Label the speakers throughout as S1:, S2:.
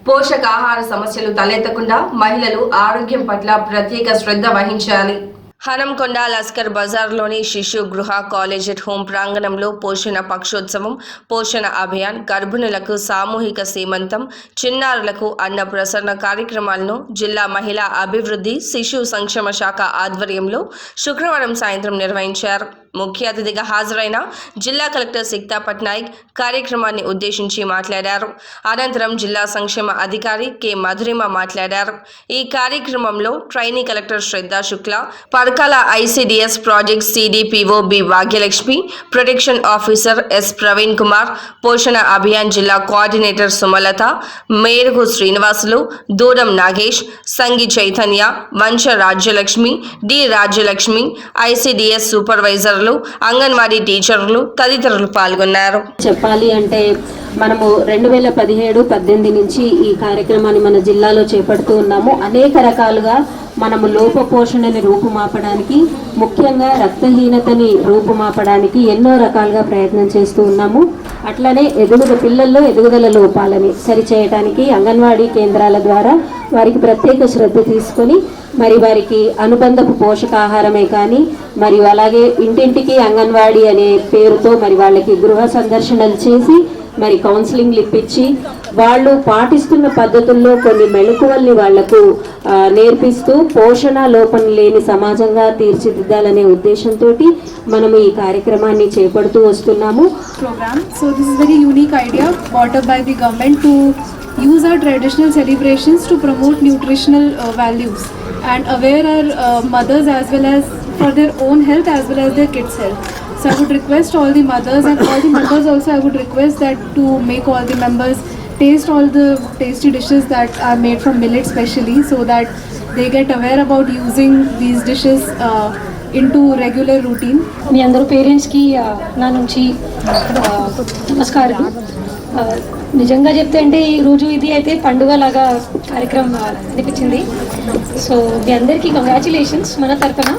S1: పోషకాహార సమస్యలు తలెత్తకుండా మహిళలు ఆరోగ్యం పట్ల ప్రత్యేక శ్రద్ధ వహించాలి. హనంకొండ లస్కర్ బజార్లోని శిశు గృహ కాలేజ్ ఎట్ హోం ప్రాంగణంలో పోషణ పక్షోత్సవం, పోషణ అభియాన్, గర్భిణులకు సామూహిక సీమంతం, చిన్నారులకు అన్న ప్రసరణ కార్యక్రమాలను జిల్లా మహిళా అభివృద్ధి శిశు సంక్షేమ శాఖ ఆధ్వర్యంలో శుక్రవారం సాయంత్రం నిర్వహించారు. ముఖ్య అతిథిగా హాజరైన జిల్లా కలెక్టర్ సిక్తా పట్నాయక్ కార్యక్రమాన్ని ఉద్దేశించి మాట్లాడారు. అనంతరం జిల్లా సంక్షేమ అధికారి కె మధురిమ మాట్లాడారు. ఈ కార్యక్రమంలో trainee collector Shraddha Shukla, Parkala ICDS project CDPO B Bhagyalakshmi, protection officer S Praveen Kumar, Poshan Abhiyan జిల్లా coordinator Sumalatha, Merugu Srinivasulu, Duram Nagesh, Sangi Chaitanya, Vancha Rajyalakshmi, D Rajyalakshmi, ICDS supervisor, Anganwadi టీచర్లు తదితరులు పాల్గొన్నారు.
S2: చెప్పాలి అంటే మనము 2017-18 నుంచి ఈ కార్యక్రమాన్ని మన జిల్లాలో చేపడుతూ ఉన్నాము. అనేక రకాలుగా మనము లోపపోషణని రూపుమాపడానికి, ముఖ్యంగా రక్తహీనతని రూపుమాపడానికి ఎన్నో రకాలుగా ప్రయత్నం చేస్తూ ఉన్నాము. అట్లనే పిల్లల్లో ఎదుగుదల లోపాలని సరిచేయడానికి అంగన్వాడీ కేంద్రాల ద్వారా వారికి ప్రత్యేక శ్రద్ధ తీసుకొని మరి వారికి అనుబంధపు పోషకాహారమే కానీ మరియు అలాగే ఇంటింటికి అంగన్వాడీ అనే పేరుతో మరి వాళ్ళకి గృహ సందర్శనలు చేసి మరి కౌన్సిలింగ్లు ఇప్పించి వాళ్ళు పాటిస్తున్న పద్ధతుల్లో కొన్ని మెళకువల్ని వాళ్లకు నేర్పిస్తూ పోషణ లోపం లేని సమాజంగా తీర్చిదిద్దాలనే ఉద్దేశంతో మనము ఈ కార్యక్రమాన్ని చేపడుతూ వస్తున్నాము.
S3: Program so this is very unique idea brought up by the government to use our traditional celebrations to promote nutritional values and aware our mothers as well as for their own health as well as their kids' health. So I would request all the mothers and all the members also, I would request that to make all the members taste all the tasty dishes that are made from millet specially, so that they get aware about using these dishes into regular routine.
S4: మీ అందరూ పేరెంట్స్కి నా నుంచి నమస్కారం. నిజంగా చెప్తే అంటే ఈరోజు ఇది అయితే పండుగ లాగా కార్యక్రమం అనిపించింది. సో మీ అందరికీ కంగ్రాచులేషన్స్ మన తరఫున.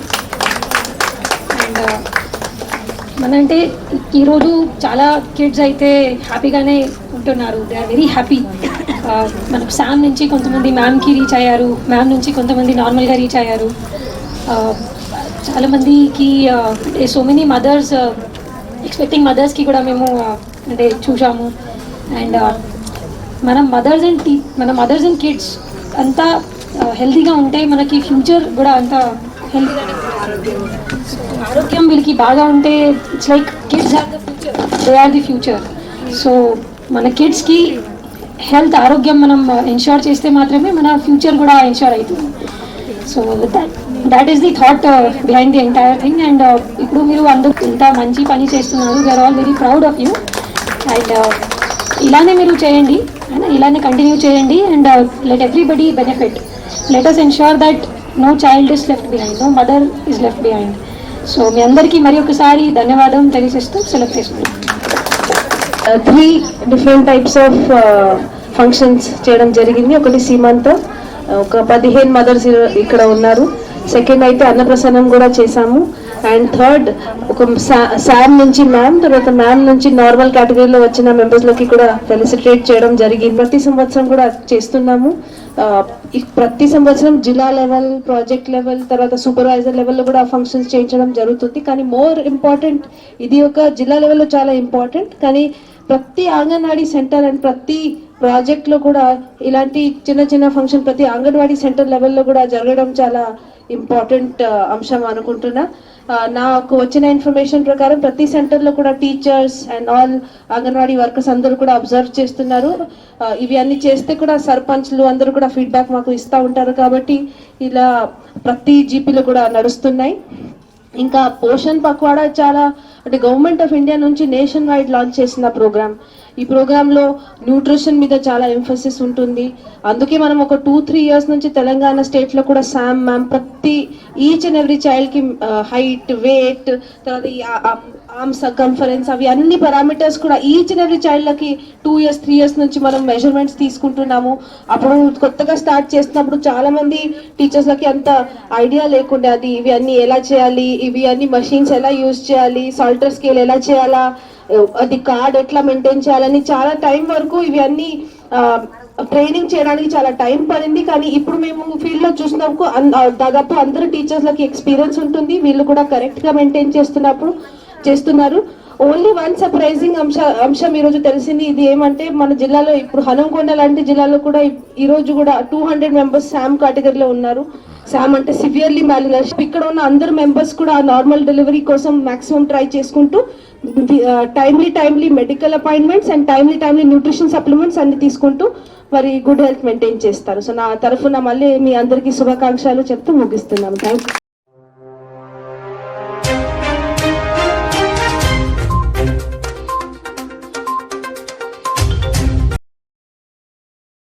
S4: అండ్ మన అంటే ఈరోజు చాలా కిడ్స్ అయితే హ్యాపీగానే ఉంటున్నారు. They are very happy. మనకు శామ్ నుంచి కొంతమంది మ్యామ్కి రీచ్ అయ్యారు, మ్యామ్ నుంచి కొంతమంది నార్మల్గా రీచ్ అయ్యారు. చాలామందికి సో మెనీ మదర్స్ ఎక్స్పెక్టింగ్ మదర్స్కి కూడా మేము అంటే చూసాము. అండ్ మన మదర్స్ అండ్ కిడ్స్ అంతా హెల్తీగా ఉంటే మనకి ఫ్యూచర్ కూడా అంతా హెల్తీగానే ఆరోగ్యం వీళ్ళకి బాగా ఉంటే it's like kids are the future, they are the future. So మన కిడ్స్కి హెల్త్ ఆరోగ్యం మనం ఎన్ష్యూర్ చేస్తే మాత్రమే మన ఫ్యూచర్ కూడా ఎన్ష్యూర్ అవుతుంది. So that is the thought behind the entire thing. And ఇప్పుడు మీరు అందరూ ఇంత మంచి పని చేస్తున్నారు. They are all very proud of you. And ఇలానే మీరు చేయండి, ఇలానే కంటిన్యూ చేయండి. And let everybody benefit. Let us ensure that no child is left behind, no mother is left behind. So మీ అందరికీ మరి ఒకసారి ధన్యవాదం తెలియజేస్తూ సెలెక్ట్ చేసుకుంటాం.
S5: 3 different types of functions చేయడం జరిగింది. ఒకటి సీమంతం, ఒక 15 మదర్స్ ఇక్కడ ఉన్నారు. సెకండ్ అయితే అన్నప్రసన్నం కూడా చేశాము. అండ్ థర్డ్ ఒక శామ్ నుంచి మ్యామ్, తర్వాత మ్యామ్ నుంచి నార్మల్ కేటగిరీలో వచ్చిన మెంబర్స్లకి కూడా ఫెలిసిటేట్ చేయడం జరిగింది. ప్రతి సంవత్సరం కూడా చేస్తున్నాము. ప్రతి సంవత్సరం జిల్లా లెవెల్, ప్రాజెక్ట్ లెవెల్, తర్వాత సూపర్వైజర్ లెవెల్లో కూడా ఫంక్షన్స్ చేయించడం జరుగుతుంది. కానీ మోర్ ఇంపార్టెంట్, ఇది ఒక జిల్లా లెవెల్లో చాలా ఇంపార్టెంట్, కానీ ప్రతి అంగన్వాడీ సెంటర్ అండ్ ప్రతి ప్రాజెక్ట్లో కూడా ఇలాంటి చిన్న చిన్న ఫంక్షన్ ప్రతి అంగన్వాడీ సెంటర్ లెవెల్లో కూడా జరగడం చాలా ఇంపార్టెంట్ అంశం అనుకుంటున్నా. నాకు వచ్చిన ఇన్ఫర్మేషన్ ప్రకారం ప్రతి సెంటర్లో కూడా teachers and all anganwadi workers అందరూ కూడా అబ్జర్వ్ చేస్తున్నారు. ఇవి అన్ని చేస్తే కూడా సర్పంచ్లు అందరూ కూడా ఫీడ్బ్యాక్ మాకు ఇస్తూ ఉంటారు. కాబట్టి ఇలా ప్రతి జీపీలో కూడా నడుస్తున్నాయి. ఇంకా పోషణ్ పక్వాడా చాలా అంటే గవర్నమెంట్ ఆఫ్ ఇండియా నుంచి నేషన్ వైడ్ లాంచ్ చేసిన ప్రోగ్రామ్. ఈ ప్రోగ్రాంలో న్యూట్రిషన్ మీద చాలా ఎంఫసిస్ ఉంటుంది. అందుకే మనం ఒక 2-3 years నుంచి తెలంగాణ స్టేట్లో కూడా శామ్ మ్యామ్ ప్రతి ఈచ్ అండ్ ఎవ్రీ చైల్డ్కి హైట్, వెయిట్, తర్వాత ఆర్మ్ సర్కంఫరెన్స్ అవి అన్ని పారామీటర్స్ కూడా ఈచ్ అండ్ ఎవ్రీ చైల్డ్లకి 2 years 3 years నుంచి మనం మెజర్మెంట్స్ తీసుకుంటున్నాము. అప్పుడు కొత్తగా స్టార్ట్ చేసినప్పుడు చాలా మంది టీచర్స్లకి అంత ఐడియా లేకుండే అది ఇవి అన్ని ఎలా చేయాలి, ఇవి అన్ని మషిన్స్ ఎలా యూజ్ చేయాలి, సాల్టర్ స్కేల్ ఎలా చేయాలా, అది కార్డ్ ఎట్లా మెయింటైన్ చేయాలని చాలా టైం వరకు ఇవి అన్ని ట్రైనింగ్ చేయడానికి చాలా టైం పడింది, కానీ ఇప్పుడు మేము ఫీల్డ్ లో చూసినప్పుడు దాదాపు అందరు టీచర్స్లకి ఎక్స్పీరియన్స్ ఉంటుంది, వీళ్ళు కూడా కరెక్ట్ గా మెయింటైన్ చేస్తున్నారు. ఓన్లీ వన్ సర్ప్రైజింగ్ అంశం ఈరోజు తెలిసింది. ఇది ఏమంటే మన జిల్లాలో ఇప్పుడు హనంకొండ లాంటి జిల్లాలో కూడా ఈ రోజు కూడా 200 మెంబర్స్ శామ్ కేటగిరీలో ఉన్నారు. శామ్ అంటే సివియర్లీ మ్యాల్నరిష్డ్. ఇక్కడ ఉన్న అందరు మెంబర్స్ కూడా నార్మల్ డెలివరీ కోసం మాక్సిమం ట్రై చేసుకుంటూ timely medical appointments and timely nutrition supplements అన్ని తీసుకుంటూ మరి గుడ్ హెల్త్ మెయింటైన్ చేస్తారు. సో నా తరఫున మళ్ళీ మీ అందరికీ శుభాకాంక్షలు చెప్తూ ముగిస్తున్నాను. Thank you.